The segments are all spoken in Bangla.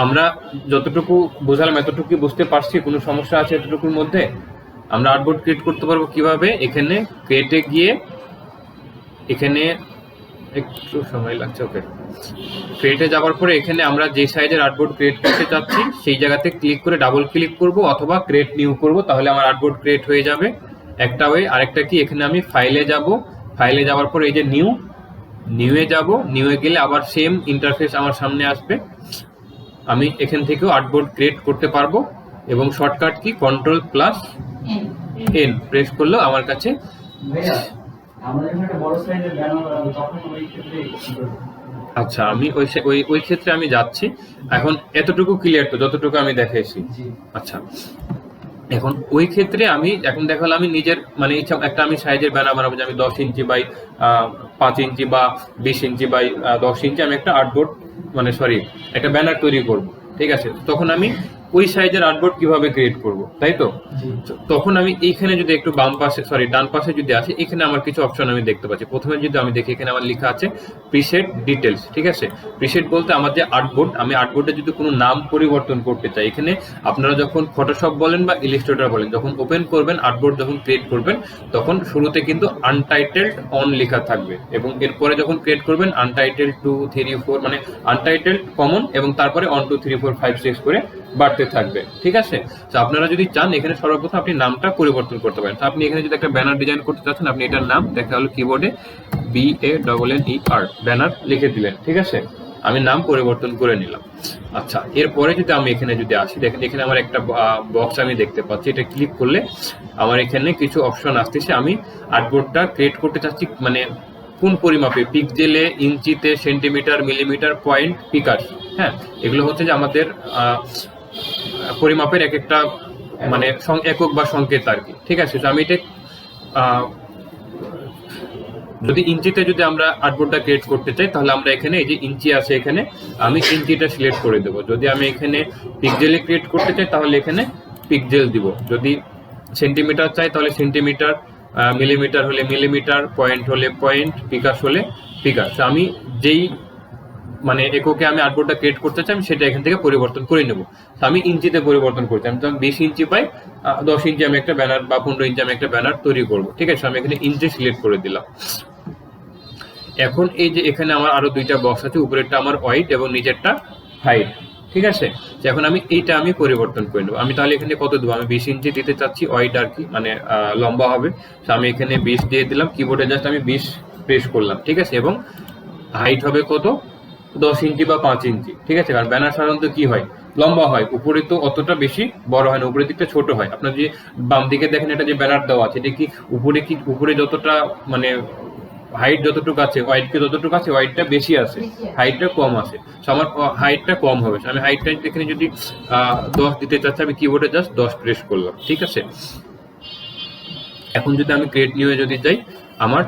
আমরা যতটুকু বোঝালাম এতটুকু বুঝতে পারছি? কোনো সমস্যা আছে এতটুকুর মধ্যে? আমরা আর্টবোর্ড ক্রিয়েট করতে পারবো কিভাবে? এখানে ক্রিয়েটে গিয়ে এখানে একটু সময় লাগছে। ওকে, ক্রিয়েটে যাওয়ার পরে এখানে আমরা যে সাইজের আর্টবোর্ড ক্রিয়েট করতে চাচ্ছি সেই জায়গাতে ক্লিক করে ডাবল ক্লিক করব অথবা ক্রিয়েট নিউ করব, তাহলে আমার আর্টবোর্ড ক্রিয়েট হয়ে যাবে একটা ওয়ে। আরেকটা কি, এখানে আমি ফাইলে যাব, ফাইলে যাওয়ার পরে এই যে নিউয়ে যাব, নিউয়ে গেলে আবার সেম ইন্টারফেস আমার সামনে আসবে। আমি এখান থেকেও আর্টবোর্ড ক্রিয়েট করতে পারবো এবং শর্টকাট কি Ctrl+N প্রেস করলেও আমার কাছে। আচ্ছা, আমি ওই ক্ষেত্রে আমি যাচ্ছি। এখন এতটুকু ক্লিয়ার তো, যতটুকু আমি দেখাইছি? আচ্ছা, এখন ওই ক্ষেত্রে আমি এখন দেখালাম আমি নিজের মানে ইচ্ছা একটা আমি সাইজের ব্যানার বানাবো, যে আমি 10 ইঞ্চি বাই 5 ইঞ্চি বা 20 ইঞ্চি বাই 10 ইঞ্চি আমি একটা আর্টবোর্ড মানে সরি একটা ব্যানার তৈরি করব। ঠিক আছে, তখন আমি ওই সাইজের আর্টবোর্ড কিভাবে ক্রিয়েট করব, তাই তো? তখন আমি এইখানে যদি একটু বাম পাশে সরি ডান পাশে যদি আসি, এখানে আমার কিছু অপশন আমি দেখতে পাচ্ছি। প্রথমে যদি আমি দেখি, এখানে আমার লেখা আছে প্রিসেট ডিটেলস। ঠিক আছে, প্রিসেট বলতে আমার যে আর্টবোর্ড, আমি আর্টবোর্ডে যদি কোনো নাম পরিবর্তন করতে চাই, এখানে আপনারা যখন ফটোশপ বলেন বা ইলাস্ট্রেটর বলেন, যখন ওপেন করবেন আর্টবোর্ড যখন ক্রিয়েট করবেন, তখন শুরুতে কিন্তু আনটাইটেলড অন লেখা থাকবে এবং এরপরে যখন ক্রিয়েট করবেন আনটাইটেলড 2 3 4 মানে আনটাইটেলড কমন এবং তারপরে 1 2 3 4 5 6 করে বাড়তে থাকবে। ঠিক আছে, তো আপনারা যদি চান এখানে সর্বপ্রথম আপনি নামটা পরিবর্তন করতে পারেন। তো আপনি এখানে যদি একটা ব্যানার ডিজাইন করতে চাচ্ছেন, আপনি এটার নাম দেখা হলো কিবোর্ডে BANNER ব্যানার লিখে দিলেন। ঠিক আছে, আমি নাম পরিবর্তন করে নিলাম। আচ্ছা, এরপরে যদি আমি এখানে যদি আসি, দেখেন এখানে আমার একটা বক্স আমি দেখতে পাচ্ছি। এটা ক্লিক করলে আমার এখানে কিছু অপশন আসতেছে। আমি আর্টবোর্ডটা ক্রিয়েট করতে চাচ্ছি মানে কোন পরিমাপে, পিক্সেলে, ইঞ্চিতে, সেন্টিমিটার, মিলিমিটার, পয়েন্ট, পিকার। হ্যাঁ, এগুলো হচ্ছে যে আমাদের পরিমাপের এক একটা মানে একক বা সংকেত আর কি। ঠিক আছে, তো আমি এটা যদি ইঞ্চিতে যদি আমরা আর্টবোর্ডটা ক্রিয়েট করতে চাই, তাহলে আমরা এখানে এই যে ইঞ্চি আছে এখানে আমি ইঞ্চিটা সিলেক্ট করে দেবো। যদি আমি এখানে পিক্সেলে ক্রিয়েট করতে চাই তাহলে এখানে পিক্সেল দিব। যদি সেন্টিমিটার চাই তাহলে সেন্টিমিটার, মিলিমিটার হলে মিলিমিটার, পয়েন্ট হলে পয়েন্ট, পিকাস হলে পিকাস। আমি যেই মানে এককে আমি আর্টবোর্ডটা ক্রিয়েট করতে চাই আমি সেটা এখান থেকে পরিবর্তন করে নেব। তো আমি ইঞ্চিতে পরিবর্তন করছি, আমি 20 ইঞ্চি পাই 10 ইঞ্চি আমি একটা ব্যানার বা 15 ইঞ্চি আমি একটা ব্যানার তৈরি করব। ঠিক আছে, আমি এখানে ইঞ্চি সিলেক্ট করে দিলাম। এখন এই যে এখানে আমার আরো দুইটা বক্স আছে, উপরেরটা আমার ওয়াইড এবং নিচেরটা হাইট। ঠিক আছে, এখন আমি এইটা আমি পরিবর্তন করে নেবো। আমি তাহলে এখানে কত দেবো, আমি 20 ইঞ্চি দিতে চাচ্ছি ওয়াইড আর কি, মানে লম্বা হবে। তো আমি এখানে 20 দিয়ে দিলাম, কিবোর্ডে জাস্ট আমি 20 প্রেস করলাম। ঠিক আছে, এবং হাইট হবে কত, 10 ইঞ্চি বা 5 ইঞ্চি। ঠিক আছে, কারণ ব্যানার সাধারণত কি হয়, লম্বা হয়, উপরে তো অতটা বেশি বড় হয় না, উপরের দিকটা ছোট হয়। আপনার যে বাম দিকে দেখেন এটা যে ব্যানার দেওয়া আছে, এটা কি উপরে যতটা মানে হাইট যতটুকু আছে ওয়াইডকে যতটুকু আছে ওয়াইডটা বেশি আছে, হাইটটা কম আছে। আমার হাইটটা কম হবে। আমি হাইটটা এখানে যদি 10 দিতে চাচ্ছি, আমি কিবোর্ডে জাস্ট 10 প্রেস করলাম। ঠিক আছে, এখন যদি আমি ক্রিয়েট নিউয়ে যদি যাই, আমার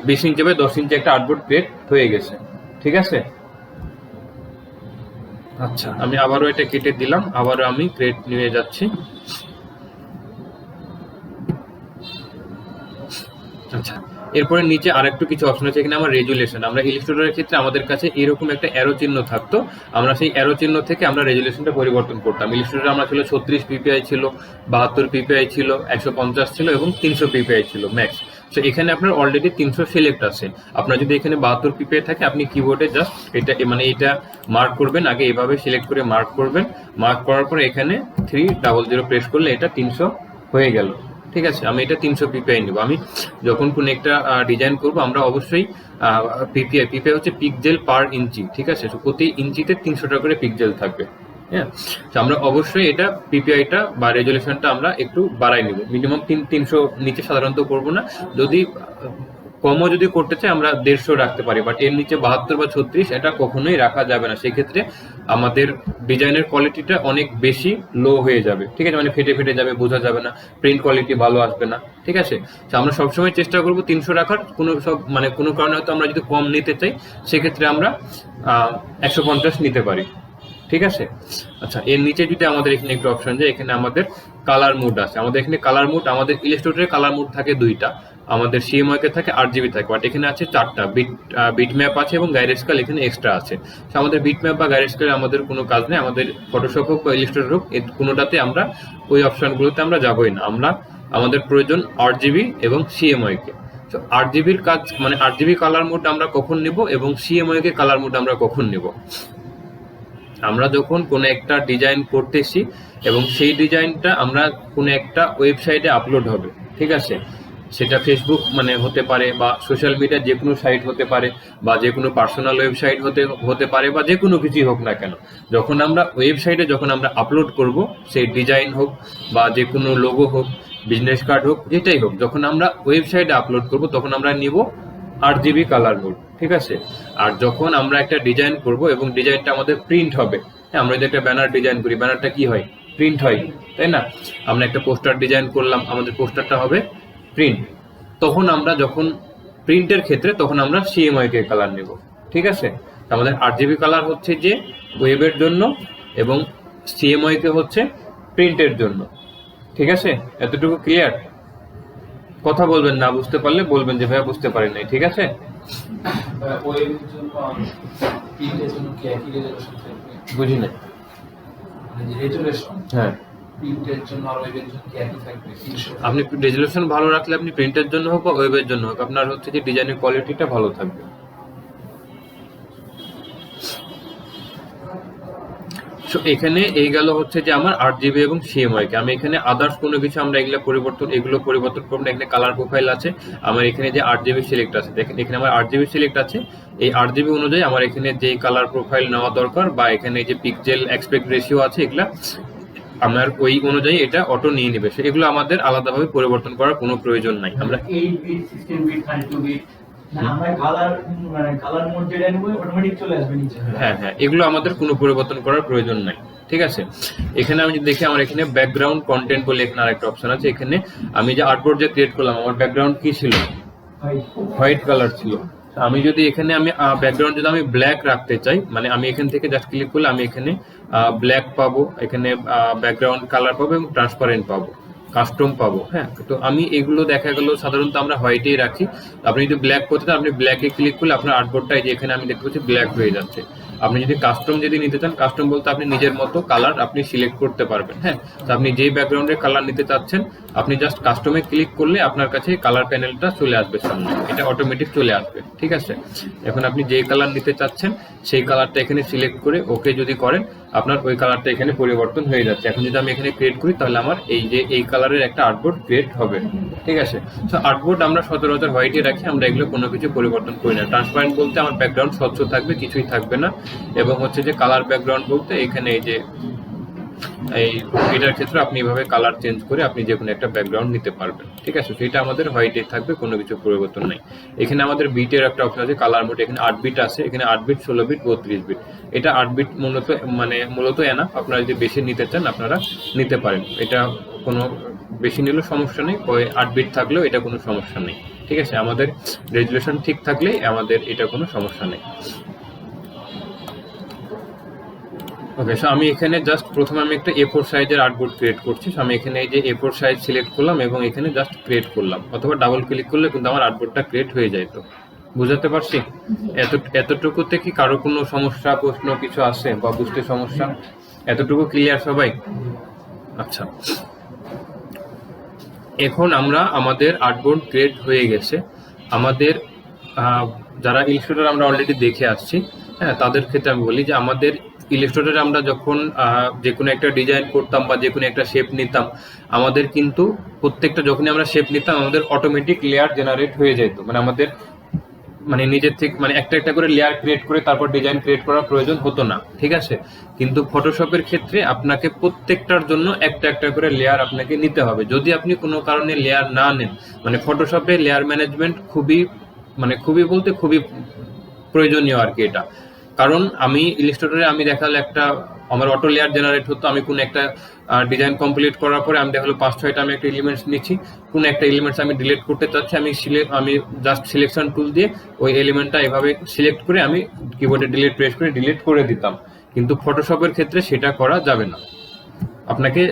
20 ইঞ্চি বাই 10 ইঞ্চি একটা আর্টবোর্ড ক্রিয়েট হয়ে গেছে। ঠিক আছে, আচ্ছা আমি আবারও এটা কেটে দিলাম, আবারও আমি ক্রিয়েট নিউয়ে যাচ্ছি। আচ্ছা, এরপরে নিচে আরেকটু কিছু অপশন আছে। এখানে আমার রেজুলেশন, আমরা ইলাস্ট্রেটরের ক্ষেত্রে আমাদের কাছে এরকম একটা অ্যারো চিহ্ন থাকতো, আমরা সেই অ্যারো চিহ্ন থেকে আমরা রেজুলেশনটা পরিবর্তন করতাম। ইলাস্ট্রেটরে আমরা ছিল 36 পিপিআই ছিল, 72 পিপিআই ছিল, 150 ছিল এবং 300 পিপিআই ছিল ম্যাক্স। তো এখানে আপনার অলরেডি 300 সিলেক্ট আছে। আপনার যদি এখানে 72 পিপিআই থাকে, আপনি কিবোর্ডে জাস্ট এটা মানে এটা মার্ক করবেন, আগে এভাবে সিলেক্ট করে মার্ক করবেন। মার্ক করার পর এখানে 300 প্রেস করলে এটা 300 হয়ে গেল। ঠিক আছে, আমি এটা 300 পিপিআই নিব। আমি যখন কোনো একটা ডিজাইন করব, আমরা অবশ্যই পিপিআই হচ্ছে পিক্সেল পার ইঞ্চি। ঠিক আছে, প্রতি ইঞ্চিতে 300টা করে পিক্সেল থাকবে। হ্যাঁ, তো আমরা অবশ্যই এটা পিপিআইটা বা রেজুলেশনটা আমরা একটু বাড়াই নিব। মিনিমাম 300 নিচে সাধারণত করবো না। যদি কমও যদি করতে চাই আমরা 150 রাখতে পারি, বাট এর নিচে 72 বা 36 এটা কখনোই রাখা যাবে না। সেক্ষেত্রে আমাদের ডিজাইনের কোয়ালিটিটা অনেক বেশি লো হয়ে যাবে। ঠিক আছে, মানে ফেটে ফেটে যাবে, বোঝা যাবে না, প্রিন্ট কোয়ালিটি ভালো আসবে না। ঠিক আছে, তো আমরা সবসময় চেষ্টা করবো 300 রাখার। কোনো কারণে হয়তো আমরা যদি কম নিতে চাই, সেক্ষেত্রে আমরা 150 নিতে পারি। ঠিক আছে, আচ্ছা এর নিচে যদি আমাদের এখানে একটা অপশন যায়, এখানে আমাদের কালার মুড আছে। আমাদের এখানে কালার মুড, আমাদের ইলাস্ট্রেটরে কালার মুড থাকে দুইটা। আমাদের সিএমওয়াইকে থাকে 8 GB থাকে, বাট এখানে আছে 4টা বিট ম্যাপ আছে এবং গাইড স্কেল এখানে এক্সট্রা আছে। তো আমাদের বিট ম্যাপ বা গাইড স্কেলে আমাদের কোনো কাজ নেই, আমাদের ফটোশপ হোক বা ইলাস্ট্রেটর হোক কোনোটাতে আমরা ওই অপশনগুলোতে আমরা যাবোই না। আমাদের প্রয়োজন 8 GB এবং সিএমওয়াইকে। তো 8 GBর কাজ মানে 8 GB কালার মোড আমরা কখন নিব এবং সিএমওয়াইকে কালার মোড আমরা কখন নিব? আমরা যখন কোনো একটা ডিজাইন করতেছি এবং সেই ডিজাইনটা আমরা কোনো একটা ওয়েবসাইটে আপলোড হবে, ঠিক আছে, সেটা ফেসবুক মানে হতে পারে বা সোশ্যাল মিডিয়ার যে কোনো সাইট হতে পারে বা যে কোনো পার্সোনাল ওয়েবসাইট হতে পারে বা যে কোনো কিছুই হোক না কেন, যখন আমরা ওয়েবসাইটে যখন আমরা আপলোড করব সেই ডিজাইন হোক বা যে কোনো লোগো হোক, বিজনেস কার্ড হোক, যেটাই হোক, যখন আমরা ওয়েবসাইটে আপলোড করব তখন আমরা নিব 8 GB কালার মোড, ঠিক আছে। আর যখন আমরা একটা ডিজাইন করব এবং ডিজাইনটা আমাদের প্রিন্ট হবে, হ্যাঁ, আমরা যদি একটা ব্যানার ডিজাইন করি, ব্যানারটা কি হয়? প্রিন্ট হয়, তাই না? আমরা একটা পোস্টার ডিজাইন করলাম, আমাদের পোস্টারটা হবে প্রিন্ট। তখন আমরা যখন প্রিন্টের ক্ষেত্রে তখন আমরা সিএমওয়াইকে কালার নেব, ঠিক আছে। আমাদের 8 GB কালার হচ্ছে যে ওয়েবের জন্য এবং সিএমওয়াইকে হচ্ছে প্রিন্টের জন্য, ঠিক আছে। এতটুকু ক্লিয়ার? কথা বলবেন না, বুঝতে পারলে বলবেন যে ভাইয়া বুঝতে পারি নাই, ঠিক আছে। ওয়েবের জন্য প্রিন্টের জন্য কি একই রেজুলেশন থাকবে? বুঝি নাই। মানে রেজুলেশন, হ্যাঁ, প্রিন্টের জন্য আর ওয়েবের জন্য কি একই থাকবে? আপনি রেজুলেশন ভালো রাখলে আপনি প্রিন্টের জন্য হোক বা ওয়েবের জন্য হোক আপনার হচ্ছে যে ডিজাইনের কোয়ালিটিটা ভালো থাকবে। সো এখানে এই গেল হচ্ছে যে আমার 8 GB এবং সিএমওয়াইকে। আমি এখানে আদার্স কোনো কিছু আমরা এগুলো পরিবর্তন করবো না। এখানে কালার প্রোফাইল আছে, আমার এখানে যে 8 GB সিলেক্ট আছে, দেখেন এখানে আমার 8 GB সিলেক্ট আছে। এই 8 GB অনুযায়ী আমার এখানে যে কালার প্রোফাইল নেওয়া দরকার বা এখানে যে পিক্সেল অ্যাসপেক্ট রেশিও আছে, এগুলা আমার ওই অনুযায়ী এটা অটো নিয়ে নেবে। এগুলো আমাদের আলাদাভাবে পরিবর্তন করার কোনো প্রয়োজন নাই। আমরা 8 বিট 16 বিট 32 বিট আমরা কালার মোড যেটা নেব অটোমেটিক চলে আসবে নিচে। হ্যাঁ, এগুলো আমাদের কোনো পরিবর্তন করার প্রয়োজন নাই, ঠিক আছে। এখানে আমি যদি দেখি আমার এখানে ব্যাকগ্রাউন্ড কন্টেন্ট বলে এখানে আরেকটা অপশন আছে। এখানে আমি যে আর্টবোর্ড যে ক্রিয়েট করলাম, আমার ব্যাকগ্রাউন্ড কি ছিল? হোয়াইট কালার ছিল। আমি যদি এখানে ব্যাকগ্রাউন্ড যদি আমি ব্ল্যাক রাখতে চাই, মানে আমি এখান থেকে জাস্ট ক্লিক করলে আমি এখানে ব্ল্যাক পাবো, এখানে ব্যাকগ্রাউন্ড কালার পাবো এবং ট্রান্সপারেন্ট পাবো, কাস্টম পাবো। হ্যাঁ, তো আমি এগুলো দেখা গেল সাধারণত আমরা হোয়াইটেই রাখি। আপনি যদি ব্ল্যাক করতে চান আপনি ব্ল্যাকে ক্লিক করলে আপনার আর্টবোর্ডটা যে এখানে আমি দেখতে পাচ্ছি ব্ল্যাক হয়ে যাচ্ছে। আপনি যদি কাস্টম নিতে চান, কাস্টম বলতে আপনি নিজের মতো কালার আপনি সিলেক্ট করতে পারবেন। হ্যাঁ, তো আপনি যেই ব্যাকগ্রাউন্ডের কালার নিতে চাচ্ছেন আপনি জাস্ট কাস্টমে ক্লিক করলে আপনার কাছে কালার প্যানেলটা চলে আসবে সামনে, এটা অটোমেটিক চলে আসবে, ঠিক আছে। এখন আপনি যেই কালার নিতে চাচ্ছেন সেই কালারটা এখানে সিলেক্ট করে ওকে যদি করেন আপনার ওই কালারটা এখানে পরিবর্তন হয়ে যাচ্ছে। এখন যদি আমি এখানে ক্রিয়েট করি তাহলে আমার এই কালারের একটা আর্টবোর্ড ক্রিয়েট হবে, ঠিক আছে। তো আর্টবোর্ড আমরা সচরাচর হোয়াইটে রাখি, আমরা এগুলো কোনো কিছু পরিবর্তন করি না। ট্রান্সপারেন্ট বলতে আমার ব্যাকগ্রাউন্ড স্বচ্ছ থাকবে, কিছুই থাকবে না। এবং হচ্ছে যে কালার ব্যাকগ্রাউন্ড বলতে এখানে এটার ক্ষেত্রে আপনি এভাবে কালার চেঞ্জ করে আপনি যে কোনো একটা ব্যাকগ্রাউন্ড নিতে পারবেন, ঠিক আছে। সেটা আমাদের হোয়াইটে থাকবে, কোনো কিছু পরিবর্তন নেই। এখানে আমাদের বিটের একটা অপশন আছে, কালার মোড। এখানে 8 বিট আছে, এখানে 8 বিট 16 বিট 32 বিট। এটা 8 বিট মূলত এনাফ। আপনারা যদি বেশি নিতে চান আপনারা নিতে পারেন, এটা কোনো বেশি নিলেও সমস্যা নেই, ওই 8 বিট থাকলেও এটা কোনো সমস্যা নেই, ঠিক আছে। আমাদের রেজুলেশন ঠিক থাকলেই আমাদের এটা কোনো সমস্যা নেই। ওকে, সো আমি এখানে জাস্ট প্রথমে আমি একটা A4 সাইজের আর্টবোর্ড ক্রিয়েট করছি। সো আমি এখানে এই যে A4 সাইজ সিলেক্ট করলাম এবং এখানে জাস্ট ক্রিয়েট করলাম, অথবা ডাবল ক্লিক করলে কিন্তু আমার আর্টবোর্ডটা ক্রিয়েট হয়ে যায়। তো বুঝাতে পারছি? এতটুকুতে কি কারো কোনো সমস্যা, প্রশ্ন কিছু আছে বা বুঝতে সমস্যা? এতটুকু ক্লিয়ার সবাই? আচ্ছা, এখন আমাদের আর্টবোর্ড ক্রিয়েট হয়ে গেছে। আমাদের যারা ইলাস্ট্রেটর আমরা অলরেডি দেখে আসছি, হ্যাঁ, তাদের ক্ষেত্রে আমি বলি যে আমাদের ইলাস্ট্রেটরে আমরা যখন যে কোনো একটা ডিজাইন করতাম বা যে কোনো একটা শেপ নিতাম, আমাদের কিন্তু প্রত্যেকটা যখনই আমরা শেপ নিতাম আমাদের অটোমেটিক লেয়ার জেনারেট হয়ে যেত। আমাদের নিজের থেকে একটা করে লেয়ার ক্রিয়েট করে তারপর ডিজাইন ক্রিয়েট করার প্রয়োজন হতো না, ঠিক আছে। কিন্তু ফটোশপের ক্ষেত্রে আপনাকে প্রত্যেকটার জন্য একটা করে লেয়ার আপনাকে নিতে হবে। যদি আপনি কোনো কারণে লেয়ার না নেন, ফটোশপে লেয়ার ম্যানেজমেন্ট খুবই খুবই প্রয়োজনীয় আর কি এটা। কারণ আমি ইলাস্ট্রেটরে আমি দেখালে আমার অটো লেয়ার জেনারেট হতো। আমি কোনো একটা ডিজাইন কমপ্লিট করার পরে আমি দেখালো 5-6টা আমি একটা এলিমেন্টস নিচ্ছি, কোনো একটা এলিমেন্টস আমি ডিলিট করতে চাচ্ছি, আমি জাস্ট সিলেকশন টুল দিয়ে ওই এলিমেন্টটা এভাবে সিলেক্ট করে আমি কিবোর্ডে ডিলিট প্রেস করে ডিলিট করে দিতাম। কিন্তু ফটোশপের ক্ষেত্রে সেটা করা যাবে না। আপনাকে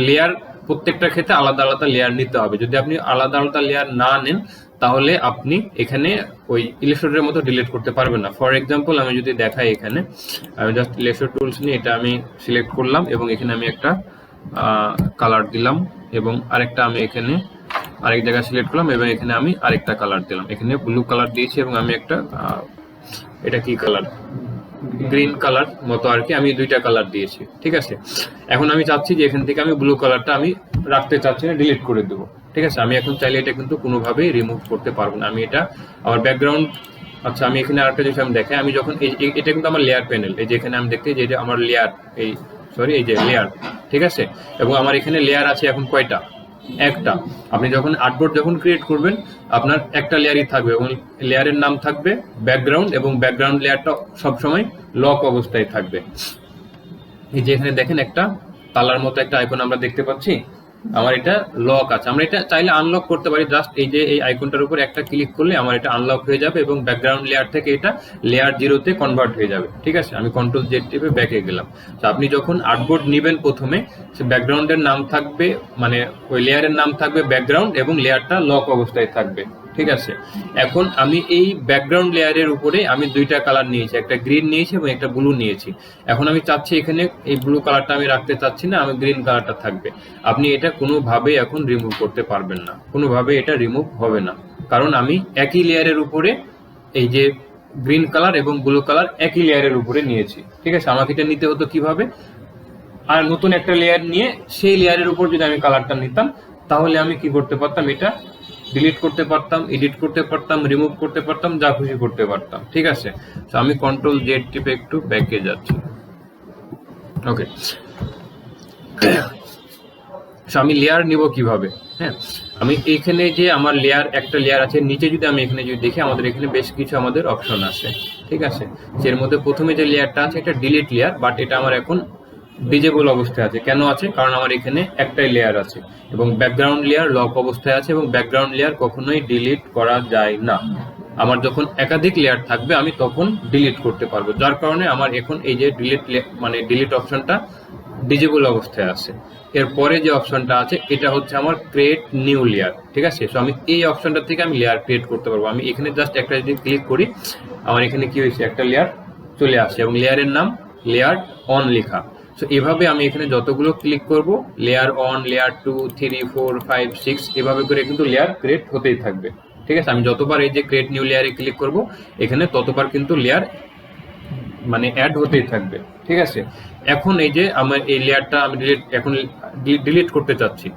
লেয়ার প্রত্যেকটা ক্ষেত্রে আলাদা আলাদা লেয়ার নিতে হবে। যদি আপনি আলাদা আলাদা লেয়ার না নেন তাহলে আপনি এখানে ওই ইলাস্ট্রেটরের মতো ডিলিট করতে পারবেন না। ফর এক্সাম্পল আমি যদি দেখাই, এখানে আমি জাস্ট ইলাস্ট্রেটর টুলস নিয়ে এটা আমি সিলেক্ট করলাম এবং এখানে আমি একটা কালার দিলাম এবং আরেকটা আমি এখানে আরেক জায়গায় সিলেক্ট করলাম এবং এখানে আমি আরেকটা কালার দিলাম, এখানে ব্লু কালার দিয়েছি এবং আমি একটা এটা কি কালার, গ্রিন কালার মতো আর কি, আমি দুইটা কালার দিয়েছি। ঠিক আছে, এখন আমি চাচ্ছি যে এখান থেকে আমি ব্লু কালারটা আমি রাখতে চাচ্ছি না, ডিলিট করে দেবো। ঠিক আছে, আমি এখন চাইলে এটা কিন্তু কোনোভাবেই রিমুভ করতে পারবো না। আমি এটা আমার ব্যাকগ্রাউন্ড, আচ্ছা আমি এখানে আরেকটা জিনিস আমি দেখাই, আমি যখন এটা কিন্তু আমার লেয়ার প্যানেল, এই যে এখানে আমি দেখতে যে এটা আমার লেয়ার, এই এই যে লেয়ার। ঠিক আছে, এবং আমার এখানে লেয়ার আছে এখন কয়টা, একটা। আপনি যখন আর্টবোর্ড যখন ক্রিয়েট করবেন আপনার একটা লেয়ারই থাকবে এবং লেয়ারের নাম থাকবে ব্যাকগ্রাউন্ড এবং ব্যাকগ্রাউন্ড লেয়ারটা সবসময় লক অবস্থায় থাকবে। এই যে এখানে দেখেন একটা তালার মতো একটা আইকন আমরা দেখতে পাচ্ছি, আমার এটা লক আছে। আমরা এটা চাইলে আনলক করতে পারি, জাস্ট এই যে এই আইকনটার উপর একটা ক্লিক করলে আমার এটা আনলক হয়ে যাবে এবং ব্যাকগ্রাউন্ড লেয়ার থেকে এটা লেয়ার 0-তে কনভার্ট হয়ে যাবে। ঠিক আছে, আমি কন্ট্রোল জেড টিপে ব্যাকে গেলাম। তো আপনি যখন আর্টবোর্ড নেবেন প্রথমে সে ব্যাকগ্রাউন্ডের নাম থাকবে, মানে ওই লেয়ারের নাম থাকবে ব্যাকগ্রাউন্ড এবং লেয়ারটা লক অবস্থায় থাকবে। ঠিক আছে, এখন আমি এই ব্যাকগ্রাউন্ড লেয়ারের উপরে আমি দুইটা কালার নিয়েছি, একটা গ্রিন নিয়েছি এবং একটা ব্লু নিয়েছি। এখন আমি চাচ্ছি এখানে এই ব্লু কালারটা আমি রাখতে চাচ্ছি না, আমি গ্রিন কালারটা থাকবে। আপনি এটা কোনোভাবেই এখন রিমুভ করতে পারবেন না, কোনোভাবে এটা রিমুভ হবে না, কারণ আমি একই লেয়ারের উপরে এই যে গ্রিন কালার এবং ব্লু কালার একই লেয়ারের উপরে নিয়েছি। ঠিক আছে, আমাকে এটা নিতে হতো কিভাবে, আর নতুন একটা লেয়ার নিয়ে সেই লেয়ারের উপর যদি আমি কালারটা নিতাম তাহলে আমি কি করতে পারতাম, এটা ডিলিট করতে পারতাম, এডিট করতে পারতাম, রিমুভ করতে পারতাম, যা খুশি করতে পারতাম। ঠিক আছে, তো আমি কন্ট্রোল জেড টিপে একটু ব্যাকে যাচ্ছি। ওকে, আমি লেয়ার নিব কিভাবে, হ্যাঁ আমি এখানে যে আমার লেয়ার একটা লেয়ার আছে নিচে, যদি আমি এখানে যদি দেখি আমাদের এখানে বেশ কিছু আমাদের অপশন আছে। ঠিক আছে, এর মধ্যে প্রথমে যে লেয়ারটা আছে এটা ডিলিট লেয়ার, বাট এটা আমার এখন ডিজেবল অবস্থায় আছে। কেন আছে, কারণ আমার এখানে একটাই লেয়ার আছে এবং ব্যাকগ্রাউন্ড লেয়ার লক অবস্থায় আছে এবং ব্যাকগ্রাউন্ড লেয়ার কখনোই ডিলিট করা যায় না। আমার যখন একাধিক লেয়ার থাকবে আমি তখন ডিলিট করতে পারবো, যার কারণে আমার এখন এই যে ডিলিট অপশনটা ডিজেবল অবস্থায় আছে। এরপরে যে অপশনটা আছে এটা হচ্ছে আমার ক্রিয়েট নিউ লেয়ার। ঠিক আছে, সো আমি এই অপশনটা থেকে আমি লেয়ার ক্রিয়েট করতে পারবো। আমি এখানে জাস্ট একটা যদি ক্লিক করি আমার এখানে কি হয়েছে, একটা লেয়ার চলে আসে এবং লেয়ারের নাম লেয়ার অন লেখা। সো এভাবে আমি এখানে যতগুলো ক্লিক করব লেয়ার অন, লেয়ার 2, 3, 4, 5, 6 এভাবে করে কিন্তু লেয়ার ক্রিয়েট হতেই থাকবে। ঠিক আছে, আমি যতবার এই যে ক্রিয়েট নিউ লেয়ারে ক্লিক করব এখানে ততবার কিন্তু লেয়ার মানে অ্যাড হতেই থাকবে। ঠিক আছে, এখন এই যে আমার এই লেয়ারটা আমি ডিলিট করতে চাচ্ছি,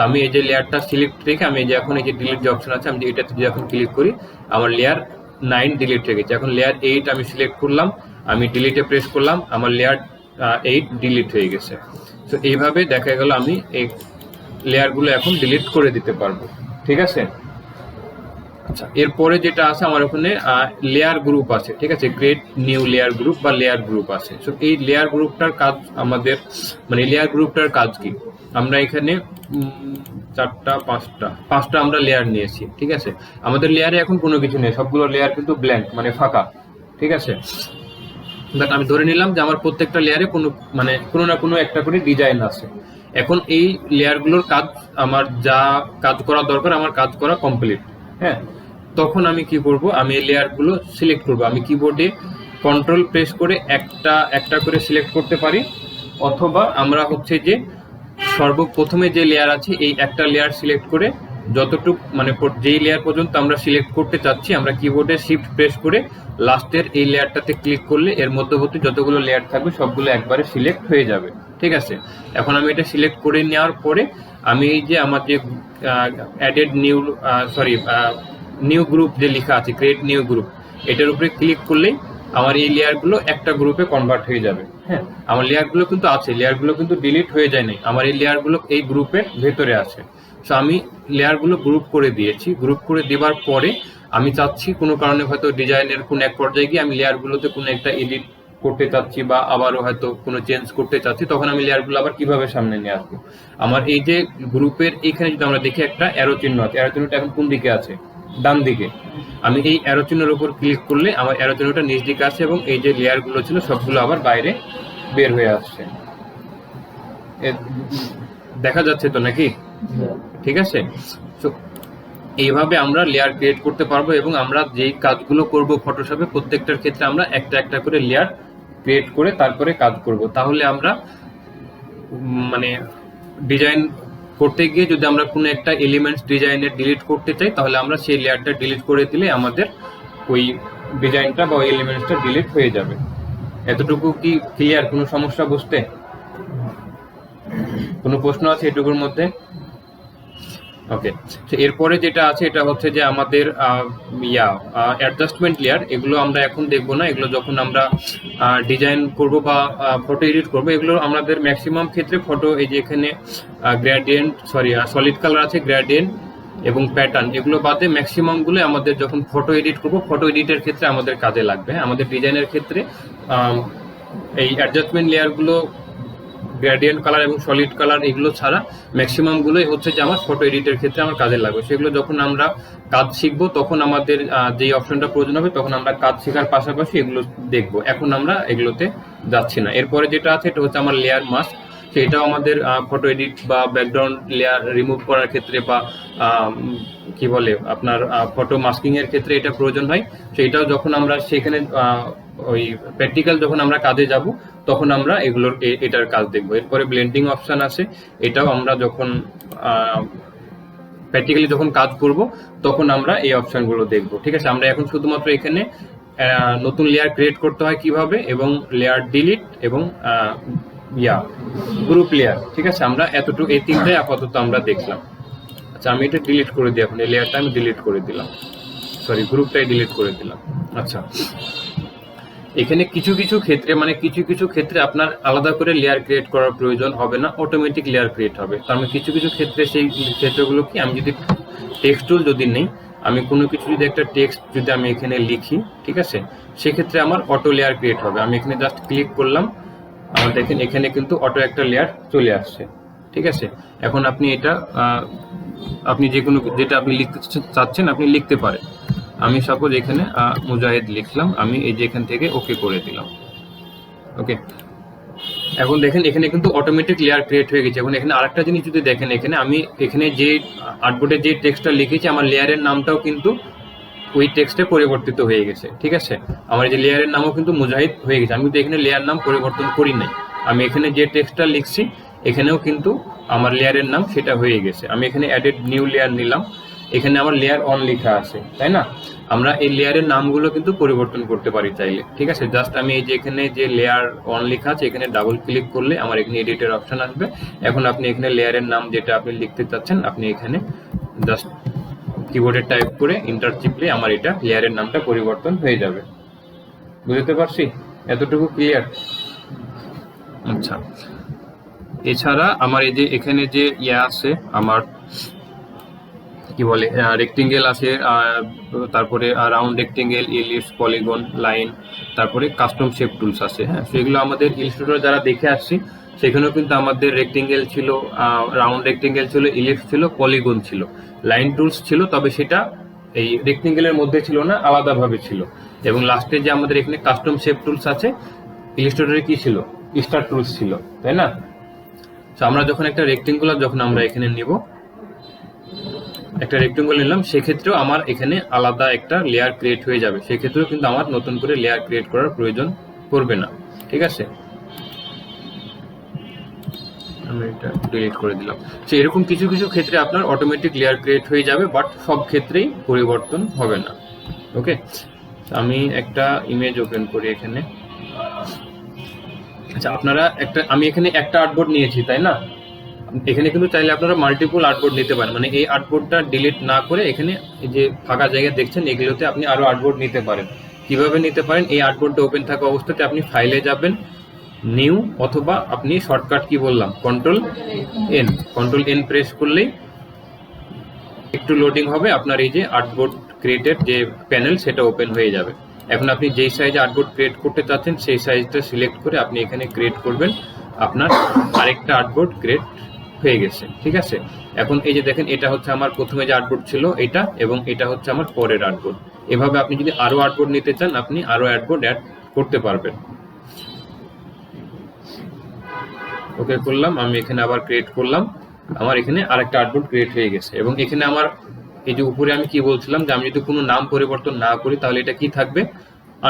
আমি এই যে লেয়ারটা সিলেক্ট রেখে আমি এই যে এখন এই যে ডিলিট যে অপশন আছে আমি এটাতে যদি এখন ক্লিক করি আমার লেয়ার 9 ডিলিট হয়ে গেছে। এখন লেয়ার 8 আমি সিলেক্ট করলাম, আমি ডিলিটে প্রেস করলাম, আমার লেয়ার 8 ডিলিট হয়ে গেছে। তো এইভাবে দেখা গেল আমি এই লেয়ারগুলো এখন ডিলিট করে দিতে পারবো। ঠিক আছে, আচ্ছা এরপরে যেটা আছে আমার ওখানে লেয়ার গ্রুপ আছে। ঠিক আছে, ক্রিয়েট নিউ লেয়ার গ্রুপ বা লেয়ার গ্রুপ আছে। সো এই লেয়ার গ্রুপটার কাজ আমাদের, মানে লেয়ার গ্রুপটার কাজ কি, আমরা এখানে 4টা 5টা আমরা লেয়ার নিয়েছি। ঠিক আছে, আমাদের লেয়ারে এখন কোনো কিছু নেই, সবগুলো লেয়ার কিন্তু ব্ল্যাঙ্ক মানে ফাঁকা। ঠিক আছে, বাট আমি ধরে নিলাম যে আমার প্রত্যেকটা লেয়ারে কোনো না কোনো একটা করে ডিজাইন আছে। এখন এই লেয়ারগুলোর কাজ আমার যা কাজ করা দরকার আমার কাজ করা কমপ্লিট। হ্যাঁ, তখন আমি কি করব, আমি এই লেয়ারগুলো সিলেক্ট করব। আমি কিবোর্ডে কন্ট্রোল প্রেস করে একটা একটা করে সিলেক্ট করতে পারি, অথবা আমরা হচ্ছে যে সর্বপ্রথমে যে লেয়ার আছে এই একটা লেয়ার সিলেক্ট করে যতটুকু মানে যেই লেয়ার পর্যন্ত আমরা সিলেক্ট করতে চাচ্ছি আমরা কিবোর্ডে শিফট প্রেস করে লাস্টের এই লেয়ারটাতে ক্লিক করলে এর মধ্যবর্তী যতগুলো লেয়ার থাকবে সবগুলো একবারে সিলেক্ট হয়ে যাবে। ঠিক আছে, এখন আমি এটা সিলেক্ট করে নেওয়ার পরে আমি এই যে আমার যে অ্যাডেড নিউ গ্রুপ যে লেখা আছে ক্রিয়েট নিউ গ্রুপ, এটার উপরে ক্লিক করলেই আমার এই লেয়ারগুলো একটা গ্রুপে কনভার্ট হয়ে যাবে। হ্যাঁ, আমার লেয়ারগুলো কিন্তু আছে, লেয়ারগুলো কিন্তু ডিলিট হয়ে যায় নাই, আমার এই লেয়ারগুলো এই গ্রুপের ভেতরে আছে। সো আমি লেয়ারগুলো গ্রুপ করে দিয়েছি। গ্রুপ করে দেওয়ার পরে আমি চাচ্ছি কোনো কারণে হয়তো ডিজাইনের কোনো এক পর্যায়ে গিয়ে আমি লেয়ারগুলোতে কোনো একটা এডিট করতে চাচ্ছি বা আবারও হয়তো কোনো চেঞ্জ করতে চাচ্ছি, তখন আমি লেয়ারগুলো আবার কিভাবে সামনে নিয়ে আসবো। আমার এই যে গ্রুপের এখানে যদি আমরা দেখি একটা অ্যারো চিহ্ন আছে, অ্যারো চিহ্নটা এখন কোন দিকে আছে, ডান দিকে। আমি এই অ্যারো চিহ্নের উপর ক্লিক করলে আমার অ্যারো চিহ্নটা নিচ দিকে আছে এবং এই যে লেয়ারগুলো ছিল সবগুলো আবার বাইরে বের হয়ে আসছে। দেখা যাচ্ছে তো নাকি? ঠিক আছে, তো এইভাবে আমরা লেয়ার ক্রিয়েট করতে পারবো এবং আমরা যেই কাজগুলো করব ফটোশপে প্রত্যেকটার ক্ষেত্রে আমরা একটা একটা করে লেয়ার ক্রিয়েট করে তারপরে কাজ করব। তাহলে আমরা মানে ডিজাইন করতে গিয়ে যদি আমরা কোনো একটা এলিমেন্টস ডিজাইনের ডিলিট করতে চাই, তাহলে আমরা সেই লেয়ারটা ডিলিট করে দিলে আমাদের ওই ডিজাইনটা বা ওই এলিমেন্টসটা ডিলিট হয়ে যাবে। এতটুকু কি ক্লিয়ার? কোনো সমস্যা বুঝতে? কোনো প্রশ্ন আছে এটুকুর মধ্যে? ওকে, তো এরপরে যেটা আছে এটা হচ্ছে যে আমাদের অ্যাডজাস্টমেন্ট লেয়ার। এগুলো আমরা এখন দেখবো না, এগুলো যখন আমরা ডিজাইন করব বা ফটো এডিট করব। এগুলো আমাদের ম্যাক্সিমাম ক্ষেত্রে ফটো, এই যে এখানে গ্রেডিয়েন্ট সলিড কালার আছে, গ্রেডিয়েন্ট এবং প্যাটার্ন, এগুলো বাদে ম্যাক্সিমামগুলো আমাদের যখন ফটো এডিট করব, ফটো এডিটের ক্ষেত্রে আমাদের কাজে লাগবে। আমাদের ডিজাইনের ক্ষেত্রে এই অ্যাডজাস্টমেন্ট লেয়ারগুলো, গ্রেডিয়েন্ট কালার এবং সলিড কালার, এগুলো ছাড়া ম্যাক্সিমামগুলোই হচ্ছে যে আমার ফটো এডিটের ক্ষেত্রে আমার কাজে লাগবে। সেগুলো যখন আমরা কাজ শিখবো তখন আমাদের যেই অপশনটা প্রয়োজন হবে তখন আমরা কাজ শেখার পাশাপাশি এগুলো দেখবো। এখন আমরা এগুলোতে যাচ্ছি না। এরপরে যেটা আছে এটা হচ্ছে আমার লেয়ার মাস্ক। সেটাও আমাদের ফটো এডিট বা ব্যাকগ্রাউন্ড লেয়ার রিমুভ করার ক্ষেত্রে বা কি বলে আপনার ফটো মাস্কিং এর ক্ষেত্রে এটা প্রয়োজন হয়। সেইটাও যখন আমরা সেখানে ওই প্র্যাকটিক্যাল যখন আমরা কাজে যাব তখন আমরা এগুলোর এটার কাজ দেখবো। এরপরে ব্লেন্ডিং অপশন আছে, এটাও আমরা যখন প্র্যাকটিক্যালি যখন কাজ করব তখন আমরা এই অপশনগুলো দেখবো। ঠিক আছে, আমরা এখন শুধুমাত্র এখানে নতুন লেয়ার ক্রিয়েট করতে হয় কিভাবে এবং লেয়ার ডিলিট এবং গ্রুপ লেয়ার। ঠিক আছে, আমরা এতটুকু এই তিনটাই আপাতত আমরা দেখলাম। আচ্ছা, আমি এটা ডিলিট করে দিই। এখন এই লেয়ারটা আমি ডিলিট করে দিলাম, সরি গ্রুপটাই ডিলিট করে দিলাম। আচ্ছা, এখানে কিছু কিছু ক্ষেত্রে আপনার আলাদা করে লেয়ার ক্রিয়েট করার প্রয়োজন হবে না, অটোমেটিক লেয়ার ক্রিয়েট হবে। তার মানে কিছু কিছু ক্ষেত্রে সেই ক্ষেত্রগুলো কি, আমি যদি টেক্সট টুল যদি নেই, আমি কোনো কিছু যদি একটা টেক্সট যদি আমি এখানে লিখি, ঠিক আছে, সেক্ষেত্রে আমার অটো লেয়ার ক্রিয়েট হবে। আমি এখানে জাস্ট ক্লিক করলাম, আমার দেখেন এখানে কিন্তু অটো একটা লেয়ার চলে আসছে। ঠিক আছে, এখন আপনি এটা আপনি যে কোনো যেটা আপনি লিখতে চাচ্ছেন আপনি লিখতে পারেন। আমি সাপোজ এখানে মুজাহিদ লিখলাম, আমি এই যে এখান থেকে ওকে করে দিলাম। ওকে, এখন দেখেন এখানে কিন্তু অটোমেটিক লেয়ার ক্রিয়েট হয়ে গেছে। এখন এখানে আরেকটা জিনিস যদি দেখেন, এখানে আমি এখানে যে আর্টবোর্ডে যে টেক্সটটা লিখেছি আমার লেয়ারের নামটাও কিন্তু ওই টেক্সটে পরিবর্তিত হয়ে গেছে। ঠিক আছে, আমার যে লেয়ারের নামও কিন্তু মুজাহিদ হয়ে গেছে। আমি তো এখানে লেয়ার নাম পরিবর্তন করি নাই, আমি এখানে যে টেক্সটটা লিখছি এখানেও কিন্তু আমার লেয়ারের নাম সেটা হয়ে গেছে। আমি এখানে অ্যাডেড নিউ লেয়ার নিলাম, এখানে আমার লেয়ার অন লেখা আছে, তাই না? আমরা এই লেয়ারের নামগুলো কিন্তু পরিবর্তন করতে পারি চাইলে। ঠিক আছে, জাস্ট আমি এই যে এখানে যে লেয়ার অন লেখা আছে এখানে ডাবল ক্লিক করলে আমার এখানে এডিটের অপশন আসবে। এখন আপনি এখানে লেয়ারের নাম যেটা আপনি লিখতে চাচ্ছেন আপনি এখানে জাস্ট কিবোর্ডে টাইপ করে এন্টার চিপলে আমার এটা লেয়ারের নামটা পরিবর্তন হয়ে যাবে। বুঝতে পারছি? এতটুকু ক্লিয়ার? আচ্ছা, এছাড়া আমার এই যে এখানে যে আছে আমার কি বলে রেক্টেঙ্গেল আছে, তারপরে round rectangle, ellipse, polygon, line, তারপরে কাস্টম শেপ টুলস আছে। হ্যাঁ, সেগুলো আমাদের ইলাস্ট্রেটর যারা দেখে আসছি সেখানেও কিন্তু আমাদের রেক্টেঙ্গেল ছিল, রাউন্ড রেক্টেঙ্গেল ছিল, ইলিপস ছিল, পলিগন ছিল, লাইন টুলস ছিল, তবে সেটা এই রেক্টেঙ্গেলের মধ্যে ছিল না, আলাদাভাবে ছিল। এবং লাস্টে যে আমাদের এখানে কাস্টম শেপ টুলস আছে, ইলাস্ট্রেটরে কি ছিল, স্টার টুলস ছিল, তাই না? তো আমরা যখন একটা রেক্টেঙ্গুলার যখন আমরা এখানে নিব, একটা রেক্টেঙ্গল নিলাম, সেক্ষেত্রেও আমার এখানে আলাদা একটা লেয়ার ক্রিয়েট হয়ে যাবে। সেক্ষেত্রেও কিন্তু আমার নতুন করে লেয়ার ক্রিয়েট করার প্রয়োজন পড়বে না। ঠিক আছে, আমি এটা ডিলিট করে দিলাম। তো এরকম কিছু কিছু ক্ষেত্রে আপনার অটোমেটিক লেয়ার ক্রিয়েট হয়ে যাবে, বাট সব ক্ষেত্রেই পরিবর্তন হবে না। ওকে, আমি একটা ইমেজ ওপেন করি এখানে। আচ্ছা, আপনারা আমি এখানে একটা আর্টবোর্ড নিয়েছি, তাই না? এখানে কিন্তু চাইলে আপনারা মাল্টিপল আর্টবোর্ড নিতে পারেন। মানে এই আর্টবোর্ডটা ডিলিট না করে এখানে যে ফাঁকা জায়গা দেখছেন এগুলোতে আপনি আরো আর্টবোর্ড নিতে পারেন। কিভাবে নিতে পারেন? এই আর্টবোর্ডটা ওপেন থাকা অবস্থাতে আপনি ফাইলে যাবেন, নিউ, অথবা আপনি শর্টকাট কি বললাম, কন্ট্রোল এন প্রেস করলেই একটু লোডিং হবে, আপনার এই যে আর্টবোর্ড ক্রিয়েটের যে প্যানেল সেটা ওপেন হয়ে যাবে। এখন আপনি যেই সাইজে আর্টবোর্ড ক্রিয়েট করতে চাচ্ছেন সেই সাইজটা সিলেক্ট করে আপনি এখানে ক্রিয়েট করবেন, আপনার আরেকটা আর্টবোর্ড ক্রিয়েট হয়ে গেছে। ঠিক আছে, এখন এই যে দেখেন এটা হচ্ছে আমার প্রথমে যে আর্টবোর্ড ছিল এটা, এবং এটা হচ্ছে আমার পরের আর্টবোর্ড। এভাবে আপনি যদি আরো আর্টবোর্ড নিতে চান আপনি আরো আর্টবোর্ড অ্যাড করতে পারবেন। ওকে করলাম, আমি এখানে আবার ক্রিয়েট করলাম, আমার এখানে আরেকটা আর্টবোর্ড ক্রিয়েট হয়ে গেছে। এবং এখানে আমার এই যে উপরে আমি কি বলছিলাম যে আমি যদি কোনো নাম পরিবর্তন না করি তাহলে এটা কি থাকবে,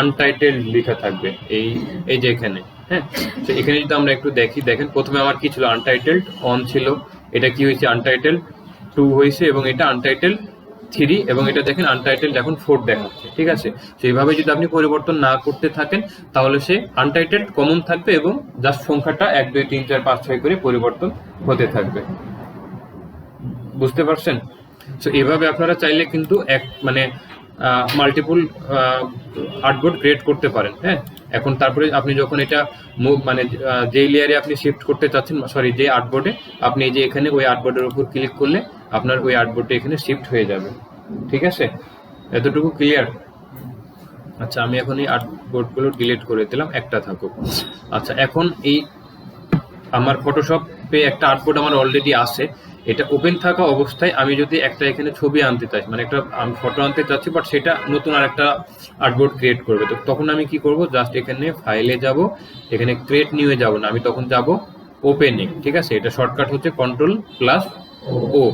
আনটাইটেলড লেখা থাকবে এই এই যে এখানে। হ্যাঁ, তো এখানে যদি আমরা একটু দেখি, দেখেন প্রথমে আমার কি ছিল, আনটাইটেলড 1 ছিল, এটা কি হয়েছে আনটাইটেলড 2 হয়েছে, এবং এটা আনটাইটেলড 3, এবং এটা দেখেন আনটাইটেলড এখন 4 দেখাচ্ছে। ঠিক আছে, সেইভাবে যদি আপনি পরিবর্তন না করতে থাকেন তাহলে সে আনটাইটেলড কমন থাকবে এবং জাস্ট সংখ্যাটা 1 2 3 4 5 6 করে পরিবর্তন হতে থাকবে। বুঝতে পারছেন? সো এইভাবে আপনারা চাইলে কিন্তু এক মানে মাল্টিপল আর্টবোর্ড ক্রিয়েট করতে পারেন। হ্যাঁ, এখন তারপরে আপনি যখন এটা মানে যেই লেয়ারে আপনি শিফট করতে চাচ্ছেন, সরি যে আর্টবোর্ডে, আপনি এই যে এখানে ওই আর্টবোর্ডের উপর ক্লিক করলে আপনার ওই আর্টবোর্ডটা এখানে শিফট হয়ে যাবে। ঠিক আছে, এতটুকু ক্লিয়ার? আচ্ছা, আমি এখন এই আর্টবোর্ডগুলো ডিলিট করে দিলাম, একটা থাকুক। আচ্ছা, এখন এই আমার ফটোশপে একটা আর্টবোর্ড আমার অলরেডি আছে, এটা ওপেন থাকা অবস্থায় আমি যদি একটা এখানে ছবি আনতে চাই, মানে একটা আমি ফটো আনতে চাচ্ছি, বাট সেটা নতুন আর একটা আর্টবোর্ড ক্রিয়েট করবে, তো তখন আমি কি করব, জাস্ট এখানে ফাইলে যাব, এখানে ক্রিয়েট নিউয়ে যাব না, আমি তখন যাব ওপেনে। ঠিক আছে, এটা শর্টকাট হচ্ছে Ctrl+O।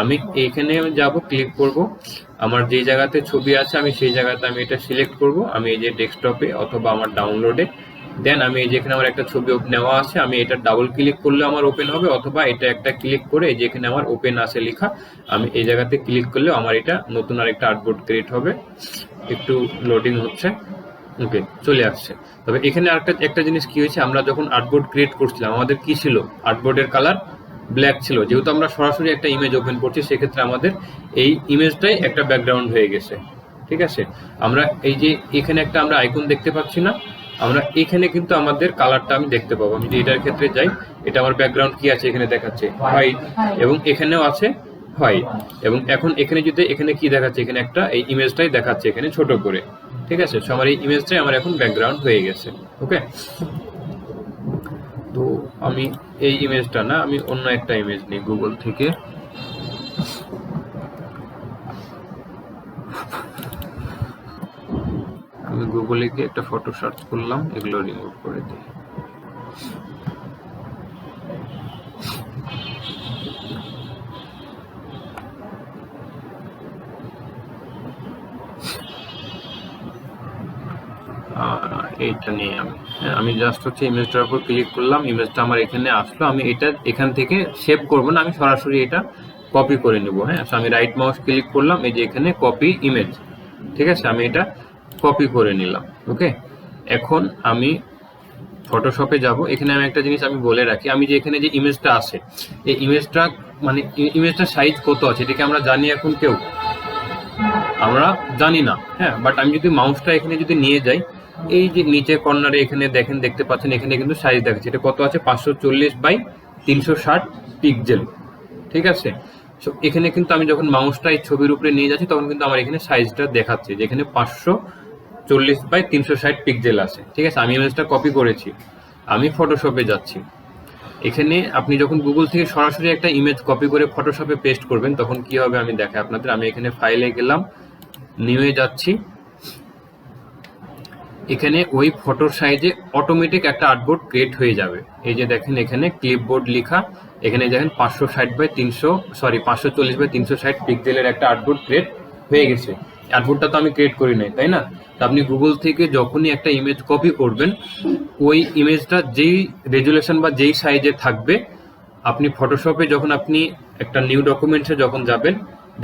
আমি এইখানে যাব, ক্লিক করব, আমার যে জায়গাতে ছবি আছে আমি সেই জায়গাতে আমি এটা সিলেক্ট করব, আমি এই যে ডেস্কটপে অথবা আমার ডাউনলোডে, দেন আমি এই যেখানে আমার একটা ছবি নেওয়া আছে আমি এটা ডাবল ক্লিক করলে আমার ওপেন হবে, অথবা এটা একটা ক্লিক করে যেখানে আমার ওপেন আছে লেখা আমি এই জায়গাতে ক্লিক করলে আমার এটা নতুন আর একটা আর্টবোর্ড ক্রিয়েট হবে। একটু লোডিং হচ্ছে, ওকে চলে আসছে। তবে এখানে একটা জিনিস কি হয়েছে, আমরা যখন আর্টবোর্ড ক্রিয়েট করছিলাম আমাদের কি ছিল, আর্টবোর্ডের কালার ব্ল্যাক ছিল, যেহেতু আমরা সরাসরি একটা ইমেজ ওপেন করছি সেক্ষেত্রে আমাদের এই ইমেজটাই একটা ব্যাকগ্রাউন্ড হয়ে গেছে। ঠিক আছে, আমরা এই যে এখানে একটা আমরা আইকন দেখতে পাচ্ছি না, আমরা এখানে কিন্তু আমাদের কালারটা আমি দেখতে পাবো। আমি যদি এটার ক্ষেত্রে যাই, এটা আমার ব্যাকগ্রাউন্ড কি আছে এখানে দেখাচ্ছে হোয়াইট, এবং এখানেও আছে হোয়াইট, এবং এখন এখানে যদি এখানে কি দেখাচ্ছে, এখানে একটা এই ইমেজটাই দেখাচ্ছে এখানে ছোট করে। ঠিক আছে, সো আমার এই ইমেজটাই আমার এখন ব্যাকগ্রাউন্ড হয়ে গেছে। ওকে, তো আমি এই ইমেজটা না, আমি অন্য একটা ইমেজ নিই গুগল থেকে। আমি গুগলে গিয়ে একটা ফটো সার্চ করলাম, এগুলো রিমুভ করে দিই। এইটা নিয়ে আমি জাস্ট হচ্ছে ইমেজটার উপর ক্লিক করলাম, ইমেজটা আমার এখানে আসলো, আমি এটা এখান থেকে সেভ করব না, আমি সরাসরি এটা কপি করে নেব। হ্যাঁ, আমি রাইট মাউস ক্লিক করলাম, এই যে এখানে কপি ইমেজ। ঠিক আছে, আমি এটা কপি করে নিলাম। ওকে, এখন আমি ফটোশপে যাব, এখানে আমি একটা জিনিস আমি বলে রাখি, আমি যে এখানে যে ইমেজটা আছে এই ইমেজটা মানে ইমেজটার সাইজ কত আছে এটাকে আমরা জানি এখন কেউ? আমরা জানি না। হ্যাঁ, বাট আমি যদি মাউসটা এখানে যদি নিয়ে যাই, এই যে নিচে কর্নারে এখানে দেখেন, দেখতে পাচ্ছেন এখানে কিন্তু সাইজ দেখাচ্ছে, এটা কত আছে, 540x360 পিক্সেল। ঠিক আছে, সো এখানে কিন্তু আমি যখন মাউসটা এই ছবির উপরে নিয়ে যাচ্ছি তখন কিন্তু আমার এখানে সাইজটা দেখাচ্ছে যেখানে 540x360 পিক্সেল আছে। ঠিক আছে, আমি ইমেজটা কপি করেছি, আমি ফটোশপে যাচ্ছি, এখানে আপনি যখন গুগল থেকে সরাসরি একটা ইমেজ কপি করে ফটোশপে পেস্ট করবেন তখন কি হবে আমি দেখাই আপনাদের। আমি এখানে ফাইলে গেলাম, নিউয়ে যাচ্ছি, এখানে ওই ফটোর সাইজে অটোমেটিক একটা আর্টবোর্ড ক্রিয়েট হয়ে যাবে। এই যে দেখেন এখানে ক্লিপবোর্ড লেখা, এখানে দেখেন 540x360 পিক্সেলের একটা আর্টবোর্ড ক্রিয়েট হয়ে গেছে। আর্টবোর্ডটা তো আমি ক্রিয়েট করি নাই, তাই না? তো আপনি গুগল থেকে যখনই একটা ইমেজ কপি করবেন ওই ইমেজটা যেই রেজুলেশন বা যেই সাইজে থাকবে, আপনি ফটোশপে যখন আপনি একটা নিউ ডকুমেন্টসে যখন যাবেন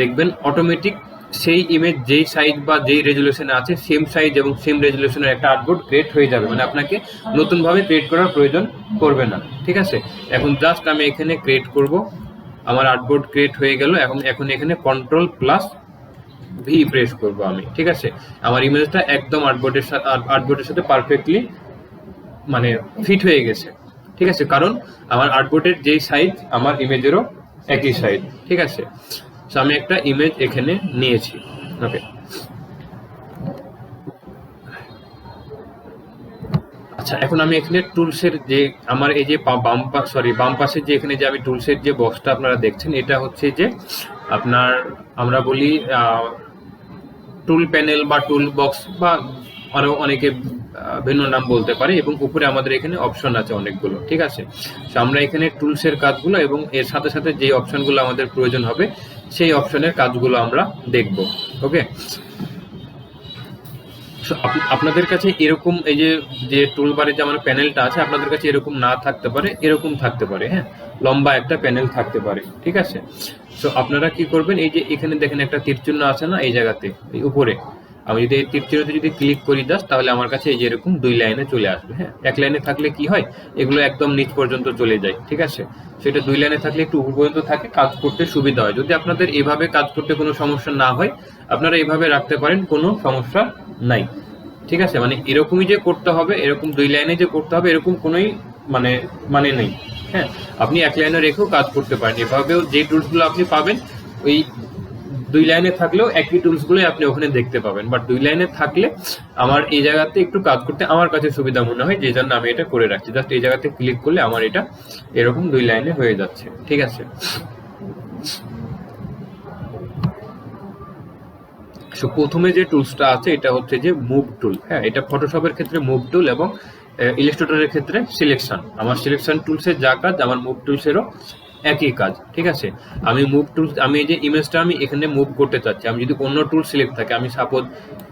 দেখবেন অটোমেটিক সেই ইমেজ যেই সাইজ বা যেই রেজুলেশনে আছে সেম সাইজ এবং সেম রেজুলেশনের একটা আর্টবোর্ড ক্রিয়েট হয়ে যাবে, মানে আপনাকে নতুনভাবে ক্রিয়েট করার প্রয়োজন পড়বে না। ঠিক আছে, এখন জাস্ট আমি এখানে ক্রিয়েট করব, আমার আর্টবোর্ড ক্রিয়েট হয়ে গেল। এখন এখানে Ctrl+V প্রেস করব আমি। ঠিক আছে, আমার ইমেজটা একদম আর্টবোর্ডের সাথে পারফেক্টলি মানে ফিট হয়ে গেছে। ঠিক আছে, কারণ আমার আর্টবোর্ডের যেই সাইজ আমার ইমেজেরও একই সাইজ। ঠিক আছে, সো আমি একটা ইমেজ এখানে নিয়েছি। ওকে, আচ্ছা এখন আমি এখানে টুলসের যে আমার এই যে বাম পাশে যে এখানে যে আমি টুলসের যে বক্সটা আপনারা দেখছেন, এটা হচ্ছে যে আপনার আমরা বলি টুল প্যানেল বা টুল বক্স বা আরো অনেকে ভিন্ন নাম বলতে পারে, এবং উপরে আমাদের এখানে অপশন আছে অনেকগুলো। ঠিক আছে, আমরা এখানে টুলসের কাজগুলো এবং এর সাথে সাথে যে অপশনগুলো আমাদের প্রয়োজন হবে সেই অপশনের কাজগুলো আমরা দেখব। ওকে, আপনাদের কাছে এরকম এই যে টুলবারে যে আমার প্যানেলটা আছে, আপনাদের কাছে এরকম না থাকতে পারে, এরকম থাকতে পারে, হ্যাঁ, লম্বা একটা প্যানেল থাকতে পারে, ঠিক আছে। তো আপনারা কি করবেন, এই যে এখানে দেখেন একটা তীর চিহ্ন আছে না, এই জায়গাতে এই উপরে, আমি যদি এই তীর চিহ্নতে যদি ক্লিক করি জাস্ট, তাহলে আমার কাছে এই যে এরকম 2 লাইনে চলে আসবে। হ্যাঁ, 1 লাইনে থাকলে কি হয়, এগুলো একদম নিচ পর্যন্ত চলে যায়, ঠিক আছে। সেটা 2 লাইনে থাকলে একটু উপর পর্যন্ত থাকে, কাজ করতে সুবিধা হয়। যদি আপনাদের এইভাবে কাজ করতে কোনো সমস্যা না হয়, আপনারা এইভাবে রাখতে পারেন, কোনো সমস্যা নাই, ঠিক আছে। মানে এরকমই যে করতে হবে, এরকম 2 লাইনে যে করতে হবে, এরকম কোনোই মানে নেই। হ্যাঁ, আপনি 1 লাইনে রেখেও কাজ করতে পারেন। এভাবেও যে টুলসগুলো আপনি পাবেন, ওই 2 লাইনে থাকলেও একই টুলসগুলোই আপনি ওখানে দেখতে পাবেন। বাট 2 লাইনে থাকলে আমার এই জায়গাতে একটু কাজ করতে আমার কাছে সুবিধা মনে হয়, যে জন্য আমি এটা করে রাখছি। জাস্ট এই জায়গাতে ক্লিক করলে আমার এটা এরকম 2 লাইনে হয়ে যাচ্ছে, ঠিক আছে। সো প্রথমে যে টুলসটা আছে এটা হচ্ছে যে মুভ টুল। হ্যাঁ, এটা ফটোশপের ক্ষেত্রে মুভ টুল এবং ইলাস্ট্রেটরের ক্ষেত্রে সিলেকশন। আমার সিলেকশন টুলসের যা কাজ, আমার মুভ টুলসেরও একই কাজ, ঠিক আছে। আমি মুভ টুলস, আমি এই যে ইমেজটা আমি এখানে মুভ করতে চাচ্ছি, আমি যদি অন্য টুল সিলেক্ট থাকে, আমি সাপোজ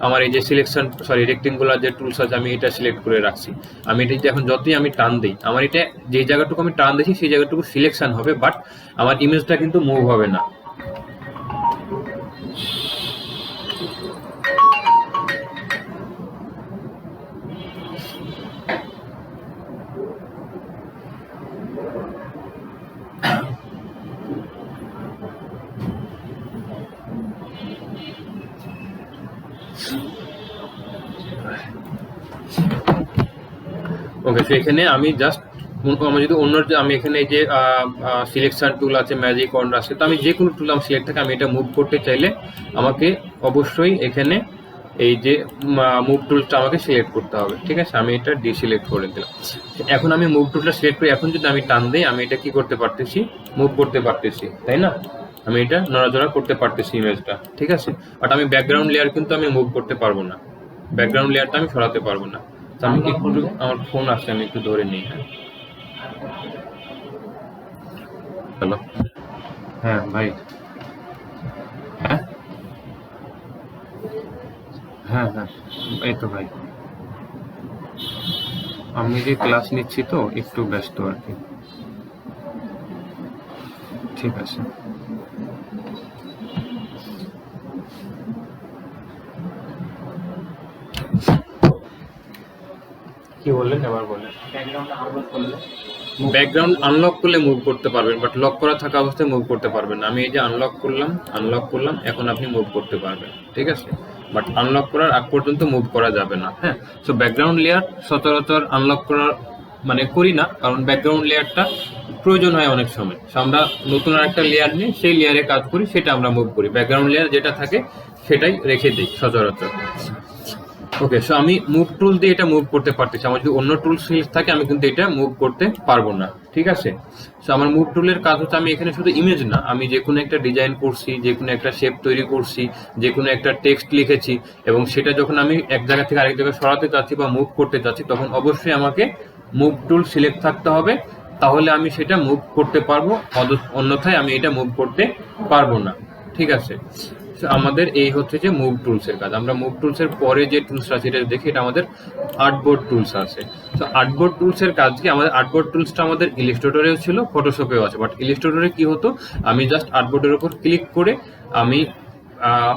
আমার এই যে সিলেকশন রেক্টেঙ্গুলার যে টুলস আছে, আমি এটা সিলেক্ট করে রাখছি। আমি এটা যদি এখন যতই আমি টান দিই, আমার এটা যে জায়গাটুকু আমি টান দিচ্ছি সেই জায়গাটুকু সিলেকশন হবে, বাট আমার ইমেজটা কিন্তু মুভ হবে না। ওকে, তো এখানে আমি জাস্ট আমার যদি অন্য, আমি এখানে এই যে সিলেকশন টুল আছে, ম্যাজিক ওয়ান্ড আছে, তো আমি যে কোনো টুল আমি সিলেক্ট থাকে, আমি এটা মুভ করতে চাইলে আমাকে অবশ্যই এখানে এই যে মুভ টুলটা আমাকে সিলেক্ট করতে হবে, ঠিক আছে। আমি এটা ডিসিলেক্ট করে দিলাম। এখন আমি মুভ টুলটা সিলেক্ট করি, এখন যদি আমি টান দিই, আমি এটা কি করতে পারতেছি, মুভ করতে পারতেছি, তাই না। আমি এটা নড়াচড়া করতে পারতেছি ইমেজটা, ঠিক আছে। বাট আমি ব্যাকগ্রাউন্ড লেয়ার কিন্তু আমি মুভ করতে পারবো না, ব্যাকগ্রাউন্ড লেয়ারটা আমি সরাতে পারবো না। তো আমি একটু, আমার ফোন আসছে, আমি একটু ধরে নিই। হ্যাঁ, হ্যালো, হ্যাঁ ভাই, হ্যাঁ হ্যাঁ হ্যাঁ, এই তো ভাই, আমি যে ক্লাস নিচ্ছি তো একটু ব্যস্ত আর কি, ঠিক আছে। কি বললেন, এবার বললেন। ব্যাকগ্রাউন্ড আনলক করলে মুভ করতে পারবেন, বাট লক করা থাকা অবস্থায় মুভ করতে পারবেন না। আমি এই যে আনলক করলাম, এখন আপনি মুভ করতে পারবেন, ঠিক আছে। বাট আনলক করার আগ পর্যন্ত মুভ করা যাবে না। হ্যাঁ, সো ব্যাকগ্রাউন্ড লেয়ার সচরাচর আনলক করার করি না, কারণ ব্যাকগ্রাউন্ড লেয়ারটা প্রয়োজন হয় অনেক সময়। আমরা নতুন আর একটা লেয়ার নিয়ে সেই লেয়ারে কাজ করি, সেটা আমরা মুভ করি। ব্যাকগ্রাউন্ড লেয়ার যেটা থাকে সেটাই রেখে দিই সচরাচর। ওকে, সো আমি মুভ টুল দিয়ে এটা মুভ করতে পারতেছি। আমার যদি অন্য টুল সিলেক্ট থাকে, আমি কিন্তু এটা মুভ করতে পারবো না, ঠিক আছে। সো আমার মুভ টুলের কাজ হচ্ছে, আমি এখানে শুধু ইমেজ না, আমি যে কোনো একটা ডিজাইন করছি, যে কোনো একটা শেপ তৈরি করছি, যে কোনো একটা টেক্সট লিখেছি, এবং সেটা যখন আমি এক জায়গা থেকে আরেক জায়গায় সরাতে চাচ্ছি বা মুভ করতে চাচ্ছি, তখন অবশ্যই আমাকে মুভ টুল সিলেক্ট থাকতে হবে, তাহলে আমি সেটা মুভ করতে পারবো, অন্যথায় আমি এটা মুভ করতে পারবো না, ঠিক আছে। আমাদের এই হচ্ছে যে মুভ টুলসের কাজ। আমরা মুভ টুলসের পরে যে টুলসটা আছে এটা দেখি, এটা আমাদের আর্টবোর্ড টুলস আছে। তো আর্টবোর্ড টুলসের কাজ কি, আমাদের আর্টবোর্ড টুলসটা আমাদের ইলাস্ট্রেটরেও ছিল, ফটোশপেও আছে। বাট ইলাস্ট্রেটরে কি হতো, আমি জাস্ট আর্টবোর্ডের উপর ক্লিক করে আমি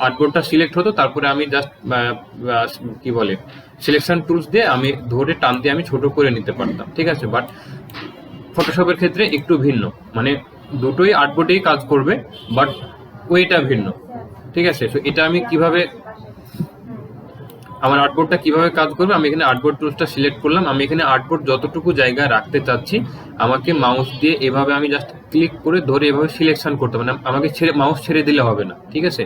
আর্টবোর্ডটা সিলেক্ট হতো, তারপরে আমি জাস্ট কি বলে সিলেকশন টুলস দিয়ে আমি ধরে টান দিয়ে আমি ছোট করে নিতে পারতাম, ঠিক আছে। বাট ফটোশপের ক্ষেত্রে একটু ভিন্ন, দুটোই আর্টবোর্ডেই কাজ করবে, বাট ওইটা ভিন্ন, ঠিক আছে। তো এটা আমি কিভাবে, আমার আর্টবোর্ডটা কিভাবে কাজ করবে, আমি এখানে আর্টবোর্ড টুলসটা সিলেক্ট করলাম। আমি এখানে আর্টবোর্ড যতটুকু জায়গা রাখতে চাচ্ছি, আমাকে মাউস দিয়ে এভাবে আমি জাস্ট ক্লিক করে ধরে এভাবে সিলেকশন করতে হবে, আমাকে মাউস ছেড়ে দিলে হবে না, ঠিক আছে।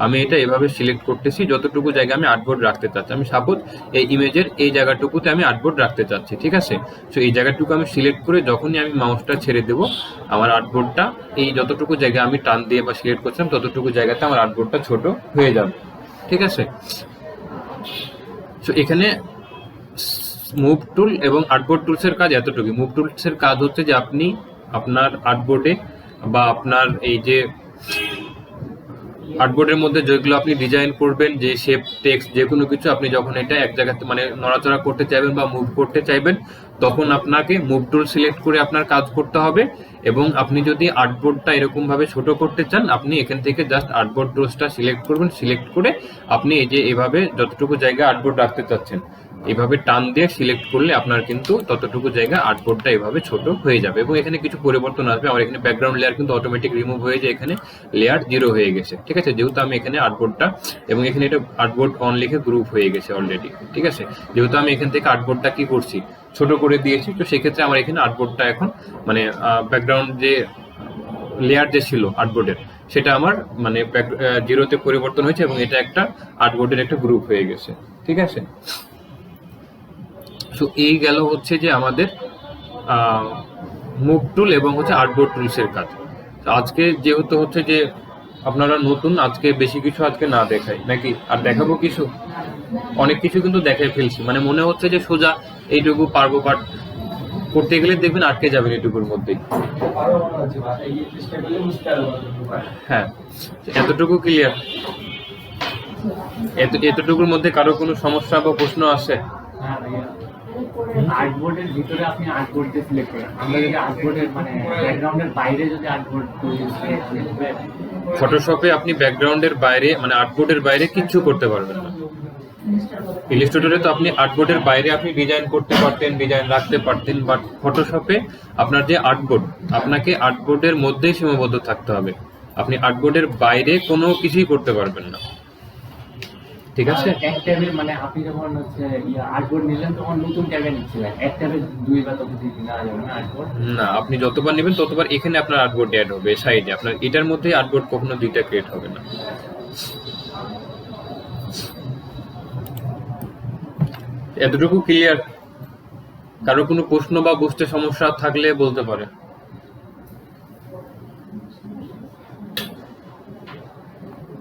আমি এটা এভাবে সিলেক্ট করতেছি, যতটুকু জায়গা আমি আর্টবোর্ড রাখতে চাচ্ছি। আমি সাপোজ এই ইমেজের এই জায়গাটুকুতে আমি আর্টবোর্ড রাখতে চাচ্ছি, ঠিক আছে। তো এই জায়গাটুকু আমি সিলেক্ট করে যখনই আমি মাউসটা ছেড়ে দেবো, আমার আর্টবোর্ডটা এই যতটুকু জায়গা আমি টান দিয়ে বা সিলেক্ট করছিলাম, ততটুকু জায়গাতে আমার আর্টবোর্ডটা ছোট হয়ে যাবে, ঠিক আছে। তো এখানে মুভ টুল এবং আর্টবোর্ড টুলসের কাজ এতটুকু। মুভ টুলসের কাজ হচ্ছে যে আপনি আপনার আর্টবোর্ডে বা আপনার এই যে আর্টবোর্ডের মধ্যে যেগুলো আপনি ডিজাইন করবেন, যে শেপ, টেক্সট, যে কোনো কিছু আপনি যখন এটা এক জায়গাতে মানে নড়াচড়া করতে চাইবেন বা মুভ করতে চাইবেন, তখন আপনাকে মুভ টুল সিলেক্ট করে আপনার কাজ করতে হবে। এবং আপনি যদি আর্টবোর্ডটা এরকম ভাবে ছোট করতে চান, আপনি এখান থেকে জাস্ট আর্টবোর্ড টুলসটা সিলেক্ট করবেন। সিলেক্ট করে আপনি এই যে এভাবে যতটুকু জায়গা আর্টবোর্ড রাখতে চাচ্ছেন, এভাবে টান দিয়ে সিলেক্ট করলে আপনার কিন্তু ততটুকু জায়গা আর্টবোর্ডটা এভাবে ছোট হয়ে যাবে। এবং এখানে কিছু পরিবর্তন আসবে। আমার এখানে ব্যাকগ্রাউন্ড লেয়ার কিন্তু অটোমেটিক রিমুভ হয়ে যায়, এখানে লেয়ার 0 হয়ে গেছে। ঠিক আছে, যেহেতু আমি এখানে আর্টবোর্ডটা এবং এখানে এটা আর্টবোর্ড অন লিখে গ্রুপ হয়ে গেছে অলরেডি। ঠিক আছে, যেহেতু আমি এখান থেকে আর্টবোর্ডটা কি করছি, ছোট করে দিয়েছি, তো সেক্ষেত্রে আমার এখানে আর্টবোর্ডটা এখন মানে ব্যাকগ্রাউন্ড যে লেয়ার যে ছিল আর্টবোর্ডের, সেটা আমার মানে 0-তে পরিবর্তন হয়েছে এবং এটা একটা আর্টবোর্ডের একটা গ্রুপ হয়ে গেছে। ঠিক আছে, সো এই গেল হচ্ছে যে আমাদের মুভ টুল এবং হচ্ছে আর্টবোর্ড টুলসের কাজ। তো আজকে যেহেতু হচ্ছে যে আপনারা নতুন, আজকে বেশি কিছু আজকে না দেখাই নাকি, আর দেখাবো কিছু, অনেক কিছু কিন্তু দেখাই ফেলছি। মানে মনে হচ্ছে যে সোজা এইটুকু পারবো, বাট করতে গেলে দেখবেন আটকে যাবেন এইটুকুর মধ্যেই। আরো মনে হচ্ছে ভাষা এই চেষ্টা করলে বুঝতে পারবো। হ্যাঁ, এতটুকু ক্লিয়ার? এতটুকুর মধ্যে কারো কোনো সমস্যা বা প্রশ্ন আছে? হ্যাঁ ভাইয়া, আর্টবোর্ডের ভিতরে আপনি আর্টবোর্ড দিয়ে সিলেক্ট করেন, আমরা যদি আর্টবোর্ডের মানে ব্যাকগ্রাউন্ডের বাইরে যদি আর্টবোর্ড ফটোশপে আপনি ব্যাকগ্রাউন্ডের বাইরে মানে আর্টবোর্ডের বাইরে কিচ্ছু করতে পারবেন না। ইলাস্ট্রেটরে তো আপনি আর্টবোর্ডের বাইরে আপনি ডিজাইন করতে পারতেন, ডিজাইন রাখতে পারতেন, বাট ফটোশপে আপনার যে আর্টবোর্ড, আপনাকে আর্টবোর্ডের মধ্যেই সীমাবদ্ধ থাকতে হবে। আপনি আর্টবোর্ডের বাইরে কোনো কিছুই করতে পারবেন না। ঠিক আছে, এক ট্যাবে মানে আপনি যখন হচ্ছে আর্টবোর্ড নিলেন তখন নতুন ট্যাবে নিচ্ছিলেন, এক ট্যাবে 2 বা তত দিন নেওয়া যাবে না আর্টবোর্ড? না, আপনি যতবার নেবেন ততবার এখানে আপনার আর্টবোর্ড অ্যাড হবে সাইডে। আপনার এটার মধ্যে আর্টবোর্ড কখনো 2টা ক্রিয়েট হবে না। এতটুকু ক্লিয়ার? কারো কোনো প্রশ্ন বা বুঝতে সমস্যা থাকলে বলতে পারে।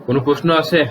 কোনো প্রশ্ন আছে?